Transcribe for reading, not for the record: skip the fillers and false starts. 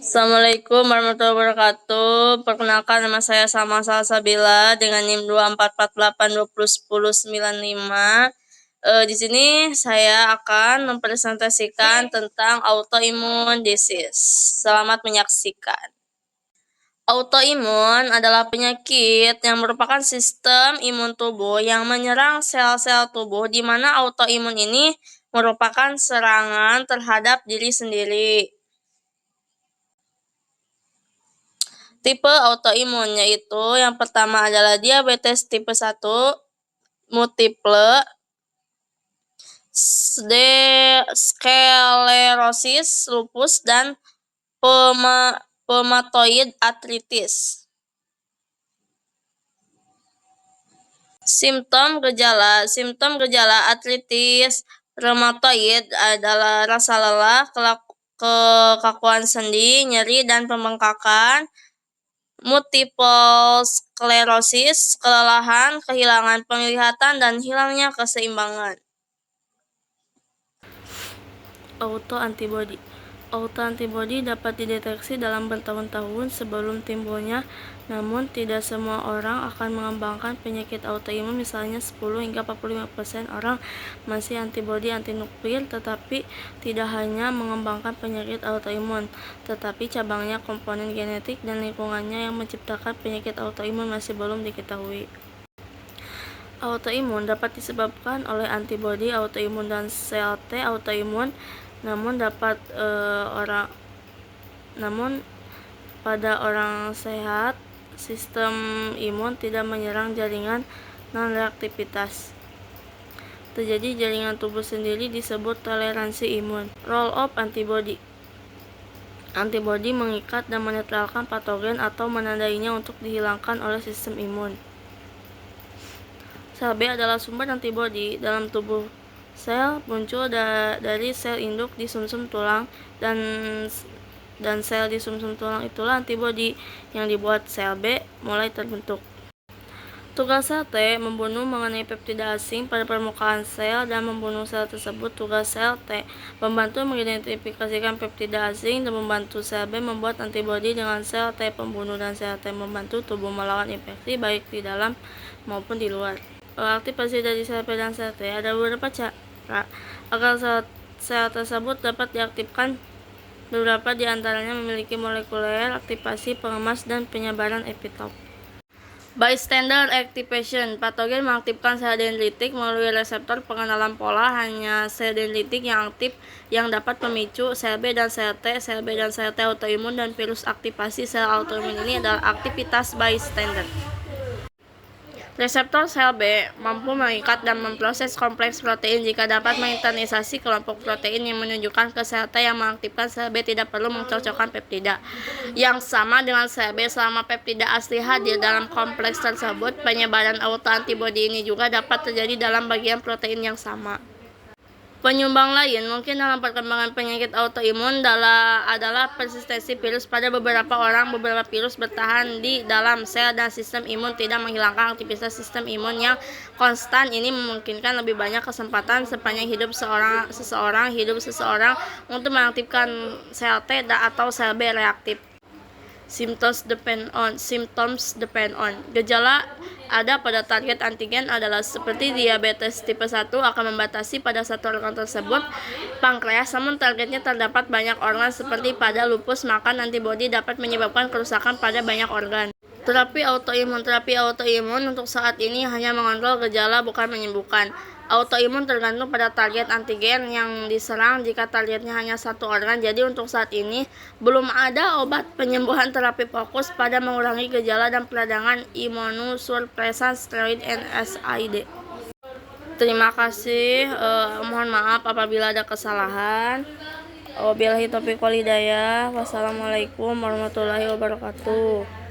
Assalamualaikum warahmatullahi wabarakatuh. Perkenalkan, nama saya Salma Salsabila dengan NIM 2448201095. Di sini saya akan mempresentasikan tentang autoimmune disease. Selamat menyaksikan. Autoimun adalah penyakit yang merupakan sistem imun tubuh yang menyerang sel-sel tubuh, di mana autoimun ini merupakan serangan terhadap diri sendiri. Tipe autoimun yaitu yang pertama adalah diabetes tipe 1, multiple sklerosis, lupus, dan rheumatoid arthritis. Simptom gejala artritis rheumatoid adalah rasa lelah, kekakuan sendi, nyeri, dan pembengkakan. Multiple sklerosis, kelelahan, kehilangan penglihatan, dan hilangnya keseimbangan. Autoantibodi dapat dideteksi dalam bertahun-tahun sebelum timbulnya, namun tidak semua orang akan mengembangkan penyakit autoimun. Misalnya 10 hingga 45% orang masih antibodi antinuklear, tetapi tidak hanya mengembangkan penyakit autoimun, tetapi cabangnya, komponen genetik, dan lingkungannya yang menciptakan penyakit autoimun masih belum diketahui. Autoimun dapat disebabkan oleh antibodi autoimun dan sel T autoimun, namun pada orang sehat, sistem imun tidak menyerang jaringan non-reaktivitas. Terjadi jaringan tubuh sendiri disebut toleransi imun. Role of antibody. Antibodi mengikat dan menetralkan patogen atau menandainya untuk dihilangkan oleh sistem imun. Sel B adalah sumber antibodi dalam tubuh. Sel muncul dari sel induk di sumsum tulang, dan sel di sumsum tulang itulah antibodi yang dibuat sel B mulai terbentuk. Tugas sel T membunuh mengenai peptida asing pada permukaan sel dan membunuh sel tersebut. Tugas sel T membantu mengidentifikasikan peptida asing dan membantu sel B membuat antibodi dengan sel T pembunuh, dan sel T membantu tubuh melawan infeksi baik di dalam maupun di luar. Aktivasi dari sel P dan sel T ada beberapa cara agar sel tersebut dapat diaktifkan. Beberapa di antaranya memiliki molekuler aktivasi, pengemas, dan penyebaran epitop. Bystander activation. Patogen mengaktifkan sel dendritik melalui reseptor pengenalan pola. Hanya sel dendritik yang aktif yang dapat memicu sel B dan sel T. Sel B dan sel T autoimun, dan virus aktivasi sel autoimun ini adalah aktivitas bystander. Reseptor sel B mampu mengikat dan memproses kompleks protein. Jika dapat menginternisasi kelompok protein yang menunjukkan ke sel T yang mengaktifkan sel B tidak perlu mencocokkan peptida yang sama dengan sel B selama peptida asli hadir dalam kompleks tersebut. Penyebaran autoantibodi ini juga dapat terjadi dalam bagian protein yang sama. Penyumbang lain mungkin dalam perkembangan penyakit autoimun adalah persistensi virus pada beberapa orang. Beberapa virus bertahan di dalam sel dan sistem imun tidak menghilangkan aktivitas sistem imun yang konstan. Ini memungkinkan lebih banyak kesempatan sepanjang hidup seseorang untuk mengaktifkan sel T atau sel B reaktif. Symptoms depend on. Gejala ada pada target antigen adalah seperti diabetes tipe 1 akan membatasi pada satu organ tersebut, pankreas, namun targetnya terdapat banyak organ seperti pada lupus, maka antibodi dapat menyebabkan kerusakan pada banyak organ. Terapi autoimun untuk saat ini hanya mengontrol gejala, bukan menyembuhkan. Autoimun tergantung pada target antigen yang diserang. Jika targetnya hanya satu organ, jadi untuk saat ini belum ada obat penyembuhan. Terapi fokus pada mengurangi gejala dan peradangan imunosupresan, steroid, NSAID. Terima kasih. Mohon maaf apabila ada kesalahan. Wabillahi taufiq wal hidayah. Wassalamualaikum warahmatullahi wabarakatuh.